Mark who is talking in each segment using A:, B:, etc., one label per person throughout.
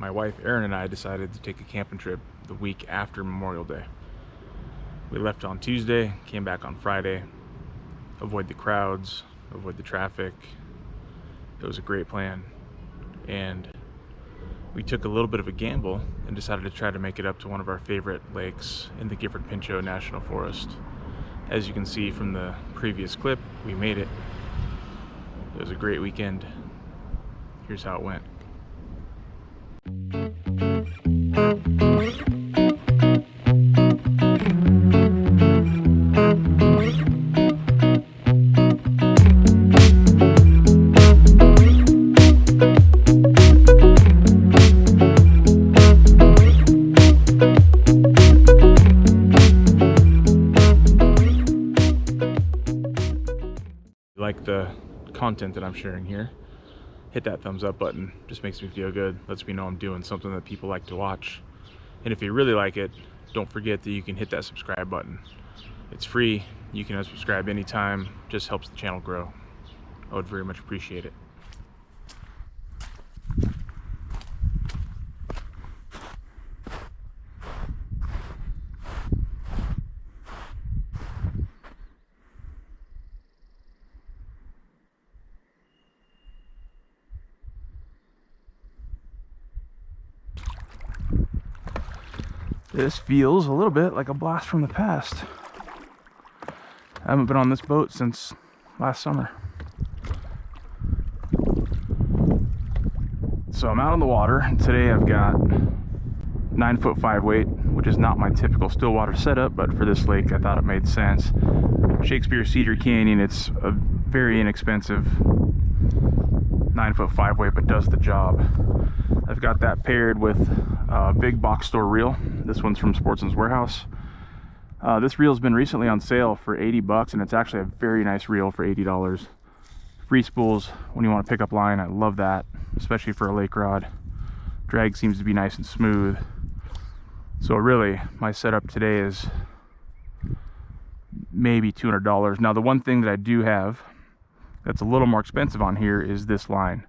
A: my wife Erin and I decided to take a camping trip the week after Memorial Day. We left on Tuesday, came back on Friday, avoid the crowds, avoid the traffic. It was a great plan, and we took a little bit of a gamble and decided to try to make it up to one of our favorite lakes in the Gifford-Pinchot National Forest. As you can see from the previous clip, we made it. It was a great weekend. Here's how it went. Like the content that I'm sharing here, hit that thumbs up button. Just makes me feel good, lets me know I'm doing something that people like to watch. And if you really like it, don't forget that you can hit that subscribe button. It's free, you can unsubscribe anytime, just helps the channel grow. I would very much appreciate it. This feels a little bit like a blast from the past. I haven't been on this boat since last summer. So I'm out on the water, and today I've got 9'5" weight, which is not my typical Stillwater setup, but for this lake I thought it made sense. Shakespeare Cedar Canyon, it's a very inexpensive 9'5" weight, but does the job. I've got that paired with a big box store reel. This one's from Sportsman's Warehouse. This reel's been recently on sale for 80 bucks, and it's actually a very nice reel for $80. Free spools when you want to pick up line. I love that, especially for a lake rod. Drag seems to be nice and smooth. So really, my setup today is maybe $200. Now, the one thing that I do have that's a little more expensive on here is this line.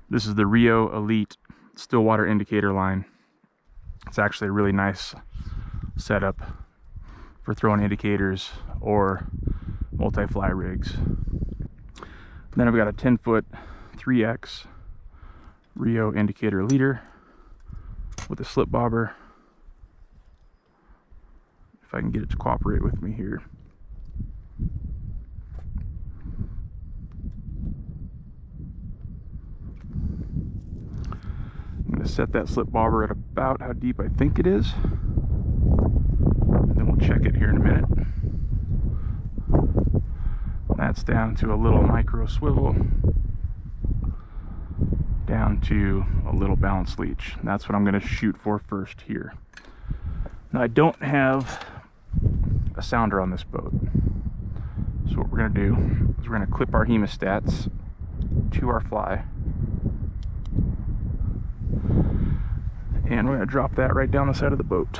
A: This is the Rio Elite Stillwater indicator line. It's actually a really nice setup for throwing indicators or multi-fly rigs. Then I've got a 10-foot 3X Rio indicator leader with a slip bobber. If I can get it to cooperate with me here. I'm going to set that slip bobber at about how deep I think it is, and then we'll check it here in a minute. That's down to a little micro swivel, down to a little balance leech. And that's what I'm going to shoot for first here. Now, I don't have a sounder on this boat, so what we're going to do is we're going to clip our hemostats to our fly, and we're going to drop that right down the side of the boat.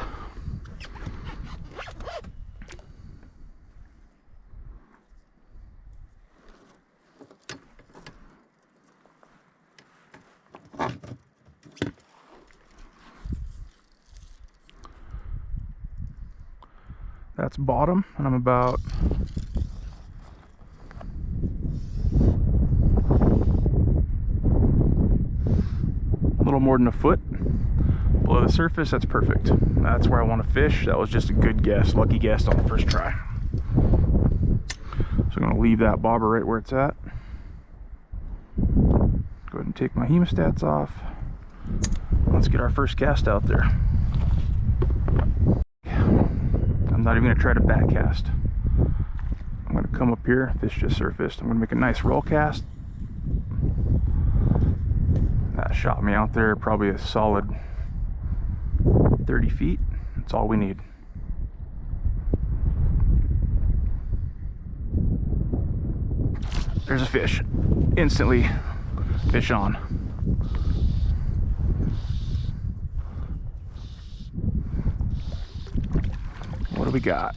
A: That's bottom, and I'm about a little more than a foot below the surface. That's perfect. That's where I want to fish. That was just a good guess, lucky guess on the first try. So I'm going to leave that bobber right where it's at. Go ahead and take my hemostats off. Let's get our first cast out there. I'm not even going to try to back cast. I'm going to come up here, fish just surfaced. I'm going to make a nice roll cast. That shot me out there probably a solid 30 feet. That's all we need. There's a fish. Instantly fish on. What do we got?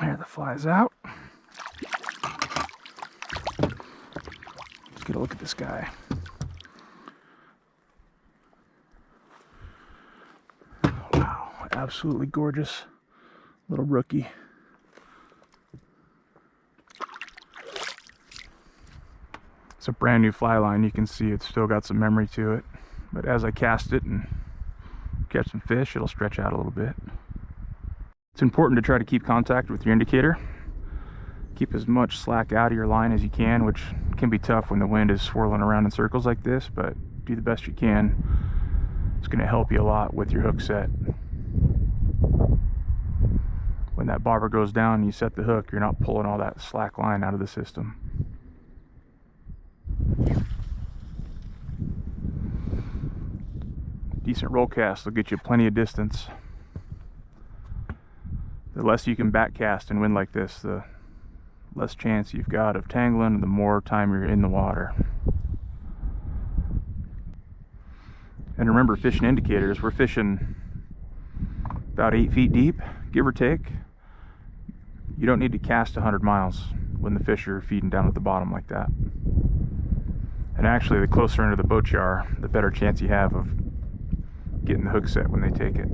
A: There, the fly's out. Let's get a look at this guy. Wow, absolutely gorgeous little rookie. It's a brand new fly line. You can see it's still got some memory to it, but as I cast it and catch some fish, it'll stretch out a little bit. It's important to try to keep contact with your indicator. Keep as much slack out of your line as you can, which can be tough when the wind is swirling around in circles like this, but do the best you can. It's going to help you a lot with your hook set. When that bobber goes down and you set the hook, you're not pulling all that slack line out of the system. Decent roll cast will get you plenty of distance. The less you can back cast and wind like this, the less chance you've got of tangling, and the more time you're in the water. And remember, fishing indicators, we're fishing about 8 feet deep, give or take. You don't need to cast 100 miles when the fish are feeding down at the bottom like that. And actually, the closer into the boat you are, the better chance you have of getting the hook set when they take it.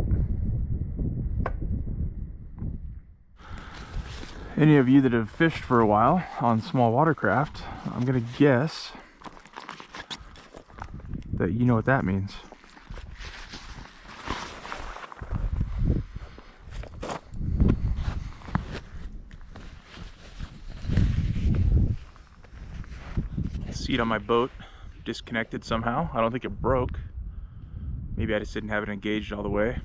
A: Any of you that have fished for a while on small watercraft, I'm gonna guess that you know what that means. The seat on my boat disconnected somehow. I don't think it broke. Maybe I just didn't have it engaged all the way.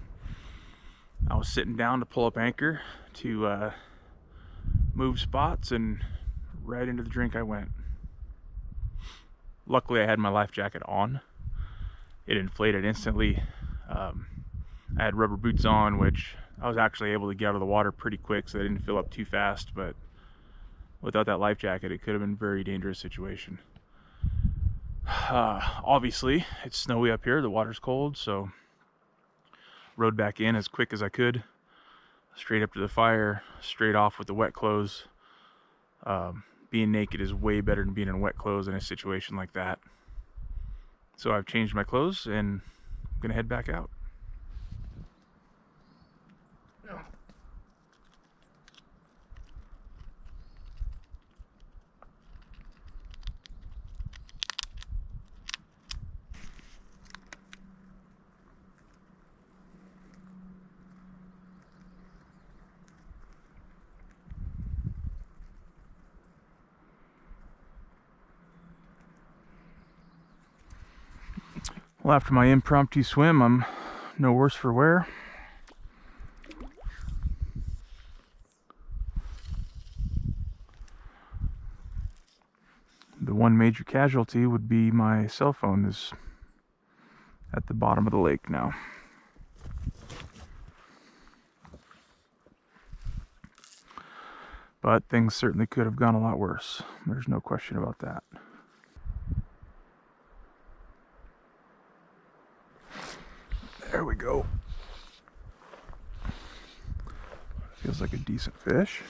A: I was sitting down to pull up anchor to move spots, and right into the drink I went. Luckily I had my life jacket on. It inflated instantly. I had rubber boots on, which I was actually able to get out of the water pretty quick, so they didn't fill up too fast, but without that life jacket it could have been a very dangerous situation. Obviously it's snowy up here, the water's cold, so rode back in as quick as I could, straight up to the fire, straight off with the wet clothes. Being naked is way better than being in wet clothes in a situation like that. So I've changed my clothes and I'm gonna head back out. Well, after my impromptu swim, I'm no worse for wear. The one major casualty would be my cell phone is at the bottom of the lake now. But things certainly could have gone a lot worse. There's no question about that. There we go. Feels like a decent fish.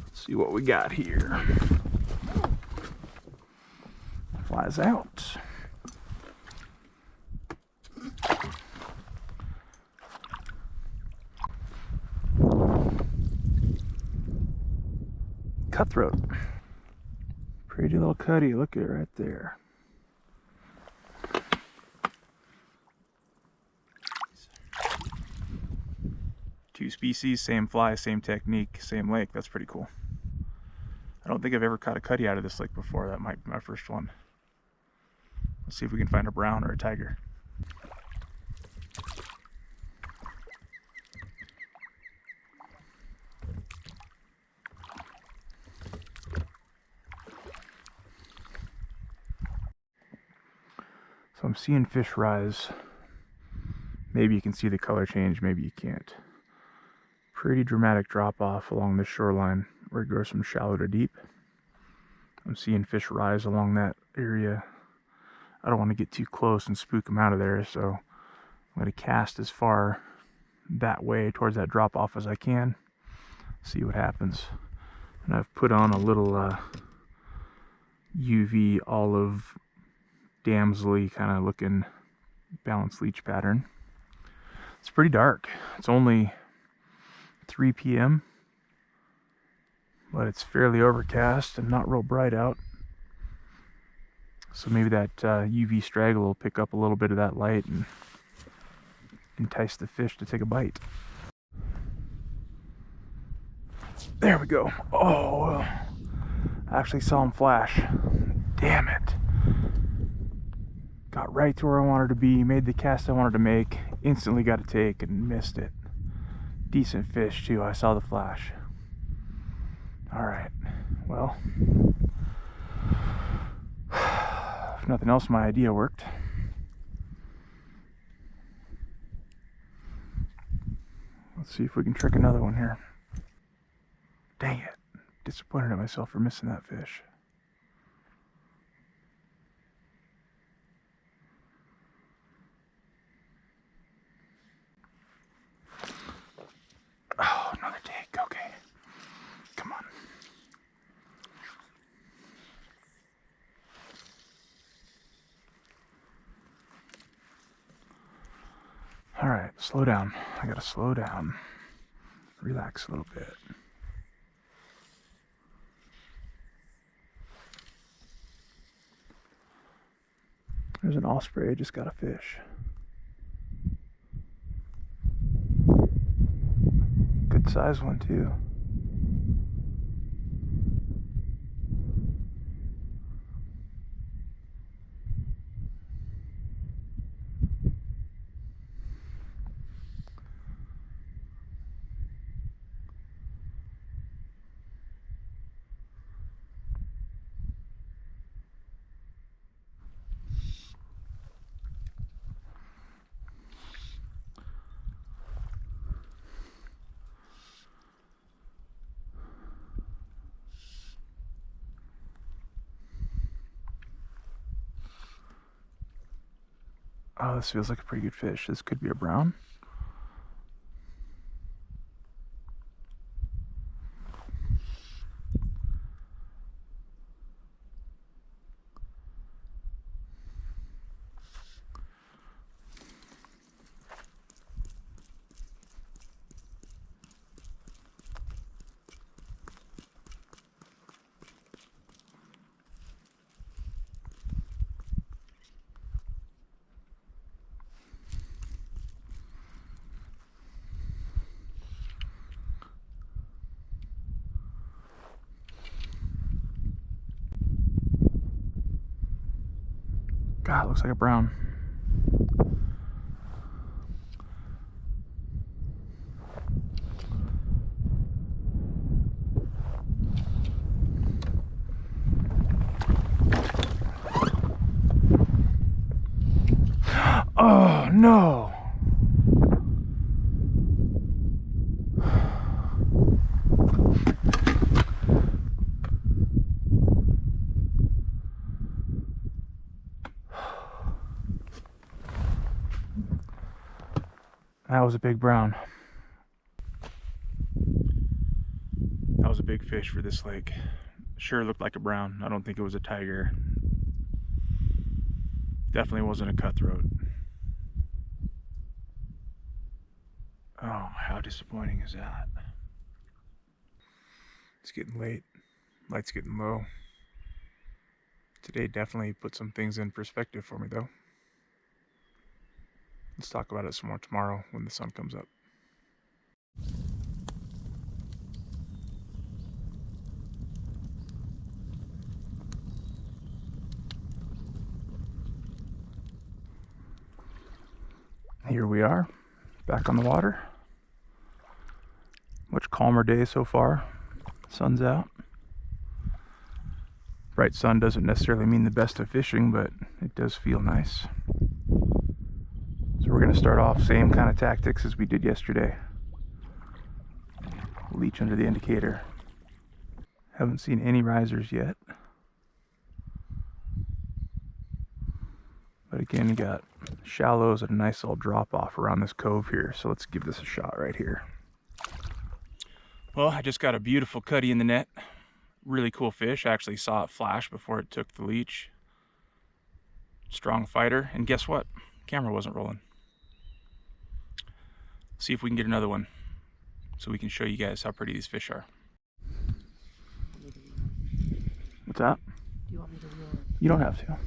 A: Let's see what we got here. Flies out. Cutthroat. Pretty little cutty, look at it right there. Two species, same fly, same technique, same lake. That's pretty cool. I don't think I've ever caught a cutty out of this lake before. That might be my first one. Let's see if we can find a brown or a tiger. So I'm seeing fish rise Maybe you can see the color change, maybe you can't. Pretty dramatic drop off along the shoreline where it goes from shallow to deep. I'm seeing fish rise along that area. I don't want to get too close and spook them out of there, so I'm going to cast as far that way towards that drop off as I can. See what happens. And I've put on a little UV olive damsel-y kind of looking balanced leech pattern. It's pretty dark. It's only 3 p.m. but it's fairly overcast and not real bright out. So maybe that UV straggle will pick up a little bit of that light and entice the fish to take a bite. There we go. Oh, I actually saw him flash. Damn it. Got right to where I wanted to be, made the cast I wanted to make, instantly got a take and missed it. Decent fish too, I saw the flash. Alright, well, if nothing else, my idea worked. Let's see if we can trick another one here. Dang it, disappointed at myself for missing that fish. Oh, another take, okay. Come on. Alright, slow down. I gotta slow down. Relax a little bit. There's an osprey, I just got a fish. Good size one too. Oh, this feels like a pretty good fish. This could be a brown. God, it looks like a brown. Oh, no. That was a big brown. That was a big fish for this lake. Sure looked like a brown. I don't think it was a tiger. Definitely wasn't a cutthroat. Oh, how disappointing is that? It's getting late. Light's getting low. Today definitely put some things in perspective for me though. Let's talk about it some more tomorrow when the sun comes up. Here we are, back on the water. Much calmer day so far. Sun's out. Bright sun doesn't necessarily mean the best of fishing, but it does feel nice. So we're going to start off same kind of tactics as we did yesterday. Leech under the indicator. Haven't seen any risers yet. But again, you got shallows and a nice little drop off around this cove here. So let's give this a shot right here. Well, I just got a beautiful cutty in the net. Really cool fish. I actually saw it flash before it took the leech. Strong fighter. And guess what? Camera wasn't rolling. See if we can get another one so we can show you guys how pretty these fish are. What's that?
B: Do you want me to reel it?
A: You don't have to.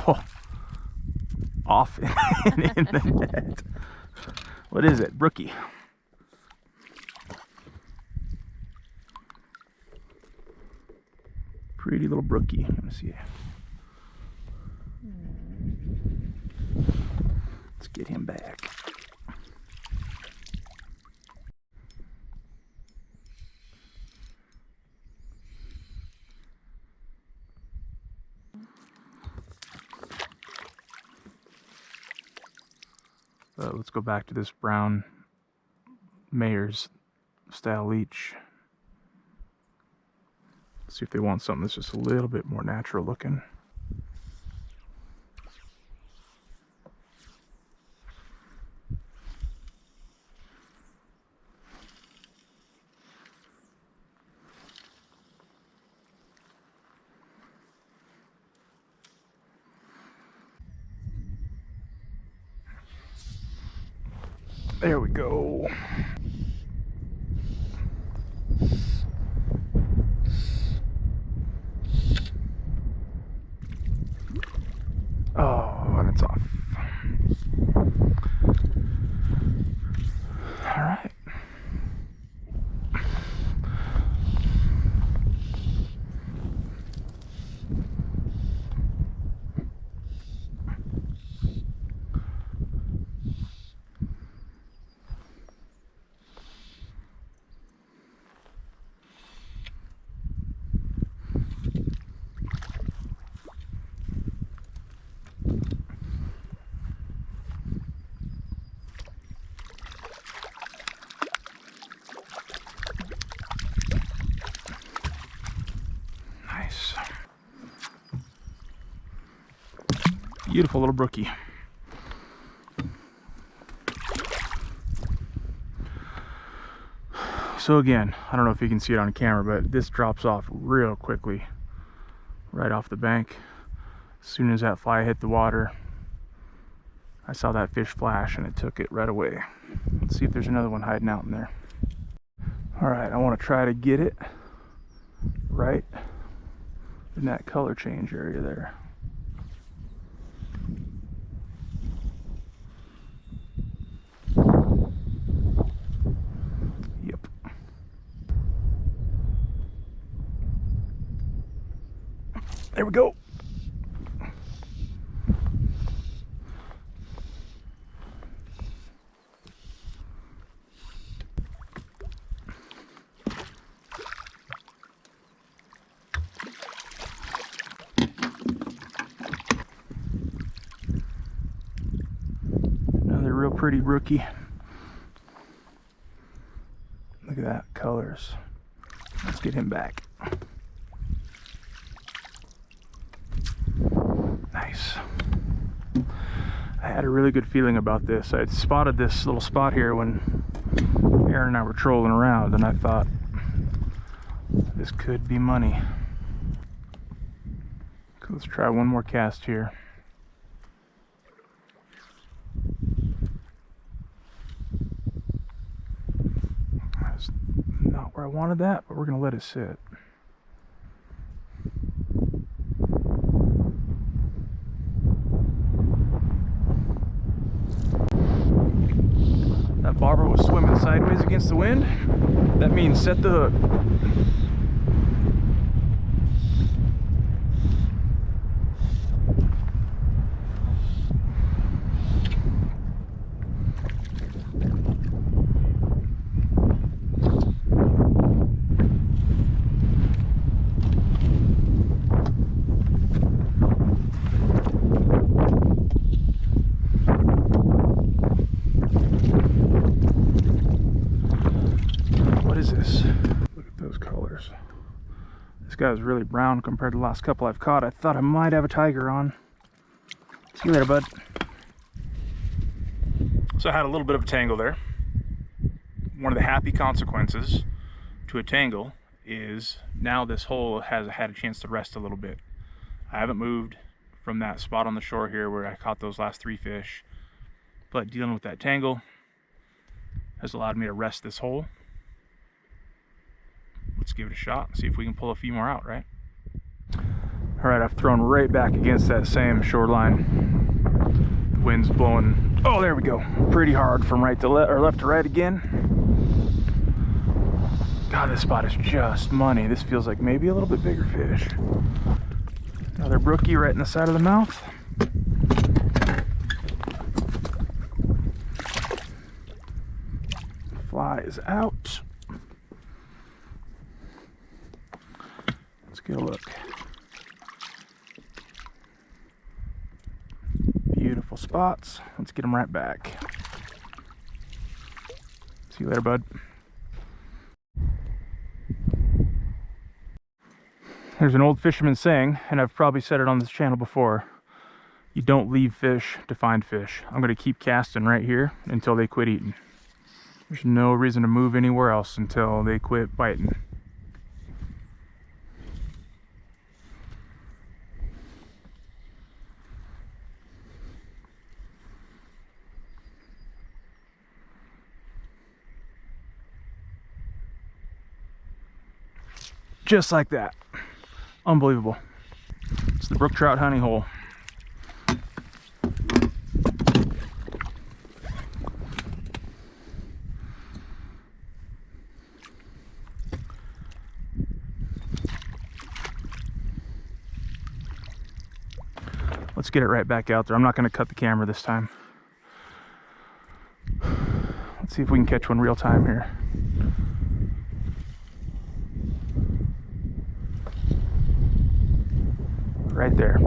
A: Oh, off in the net. What is it? Brookie. Pretty little brookie. Let me see. Let's get him back. Let's go back to this brown Mayer's style leech. See if they want something that's just a little bit more natural looking. There we go. Oh, and it's off. All right. Beautiful little brookie. So again, I don't know if you can see it on camera, but this drops off real quickly right off the bank. As soon as that fly hit the water, I saw that fish flash and it took it right away. Let's see if there's another one hiding out in there. All right, I want to try to get it right in that color change area there. Yep. There we go. Another real pretty brookie. Look at that, colors. Let's get him back. Nice. I had a really good feeling about this. I had spotted this little spot here when Aaron and I were trolling around, and I thought this could be money. So let's try one more cast here. That's not where I wanted that, but we're going to let it sit. That bobber was swimming sideways against the wind. That means set the hook. This guy was really brown compared to the last couple I've caught. I thought I might have a tiger on. See you later, bud. So I had a little bit of a tangle there. One of the happy consequences to a tangle is now this hole has had a chance to rest a little bit. I haven't moved from that spot on the shore here where I caught those last 3 fish, but dealing with that tangle has allowed me to rest this hole. Let's give it a shot and see if we can pull a few more out, right? All right, I've thrown right back against that same shoreline. The wind's blowing, oh, there we go, pretty hard from right to left, or left to right again. God, this spot is just money. This feels like maybe a little bit bigger fish. Another brookie right in the side of the mouth. Fly is out. Let's get a look. Beautiful spots. Let's get them right back. See you later, bud. There's an old fisherman saying, and I've probably said it on this channel before, you don't leave fish to find fish. I'm going to keep casting right here until they quit eating. There's no reason to move anywhere else until they quit biting. Just like that. Unbelievable. It's the brook trout honey hole. Let's get it right back out there. I'm not going to cut the camera this time. Let's see if we can catch one real time here. Right there.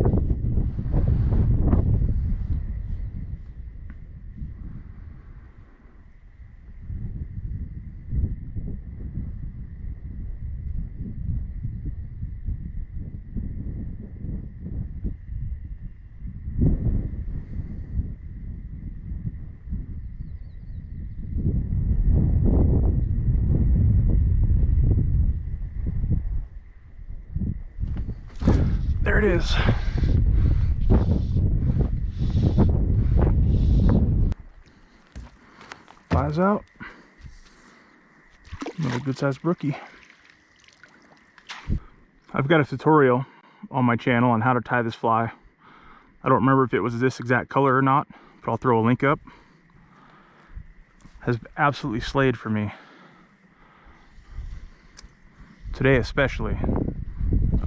A: There it is. Flies out. Another good sized brookie. I've got a tutorial on my channel on how to tie this fly. I don't remember if it was this exact color or not, but I'll throw a link up. Has absolutely slayed for me. Today especially.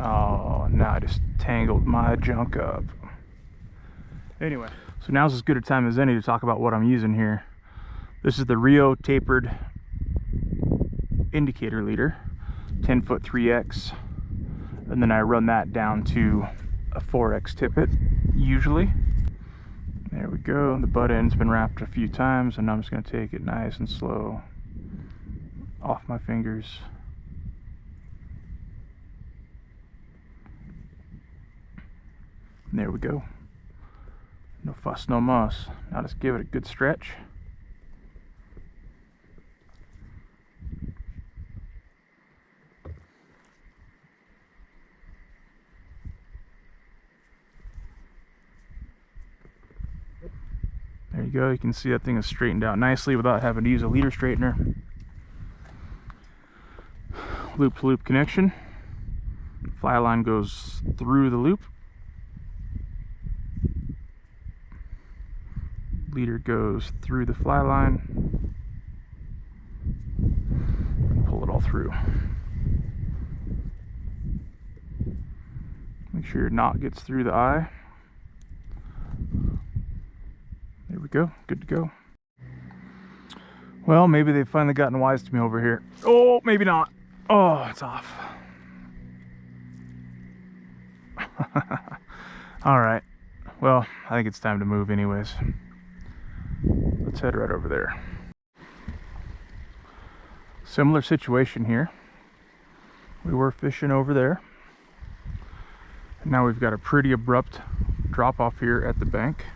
A: Oh, now I just tangled my junk up. Anyway, so now's as good a time as any to talk about what I'm using here. This is the Rio tapered indicator leader, 10-foot 3X, and then I run that down to a 4X tippet, usually. There we go, the butt end's been wrapped a few times, and I'm just going to take it nice and slow off my fingers. And there we go. No fuss, no muss. Now just give it a good stretch. There you go. You can see that thing is straightened out nicely without having to use a leader straightener. Loop to loop connection. Fly line goes through the loop. Leader goes through the fly line. Pull it all through. Make sure your knot gets through the eye. There we go, good to go. Well, maybe they've finally gotten wise to me over here. Oh, maybe not. Oh, it's off. All right, well, I think it's time to move anyways. Let's head right over there. Similar situation here. We were fishing over there Now we've got a pretty abrupt drop off here at the bank.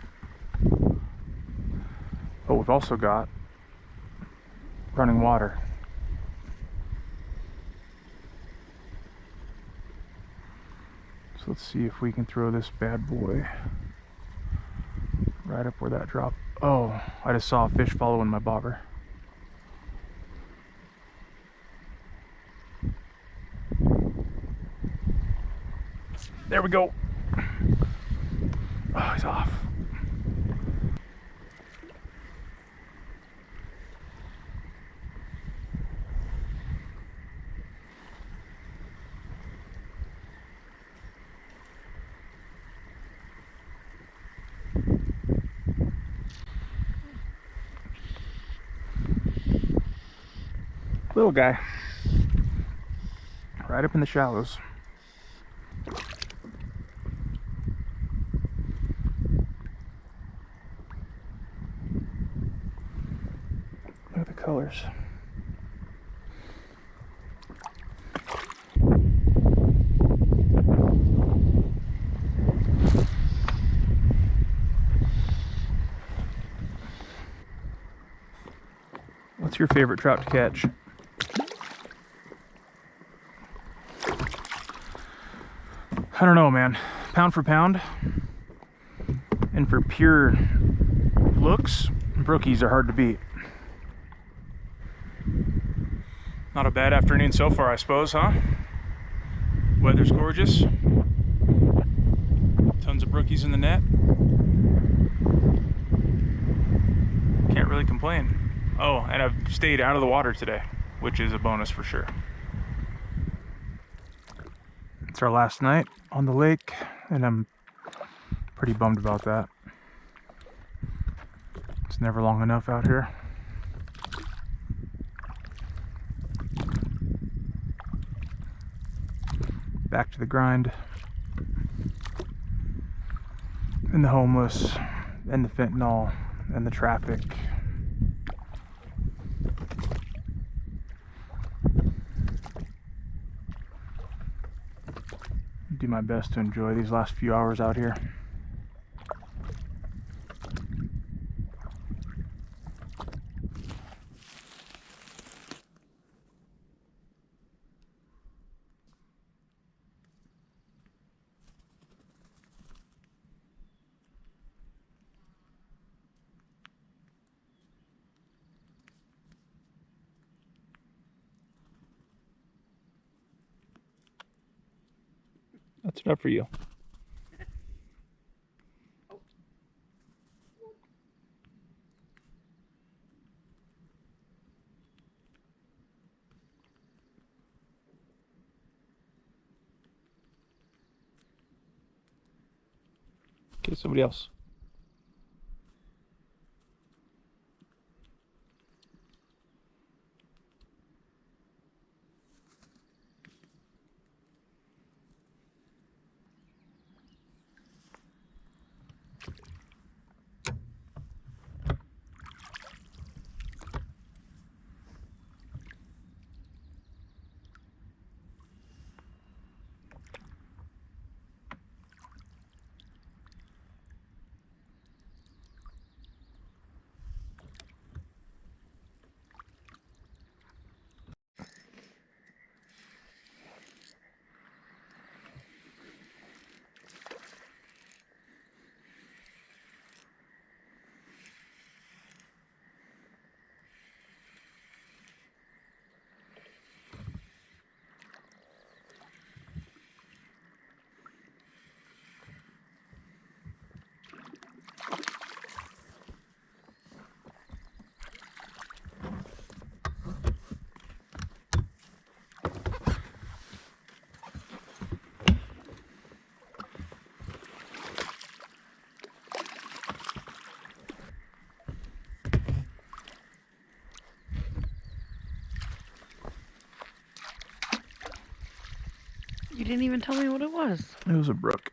A: But we've also got running water. So let's see if we can throw this bad boy right up where that drop. Oh, I just saw a fish following my bobber. There we go. Oh, he's off. Little guy. Right up in the shallows. Look at the colors. What's your favorite trout to catch? I don't know, man. Pound for pound, and for pure looks, brookies are hard to beat. Not a bad afternoon so far, I suppose, huh? Weather's gorgeous. Tons of brookies in the net. Can't really complain. Oh, and I've stayed out of the water today, which is a bonus for sure. It's our last night on the lake, and I'm pretty bummed about that. It's never long enough out here. Back to the grind. And the homeless, and the fentanyl, and the traffic. Do my best to enjoy these last few hours out here. That's enough for you. Okay, somebody else.
B: You didn't even tell me what it was.
A: It was a brook.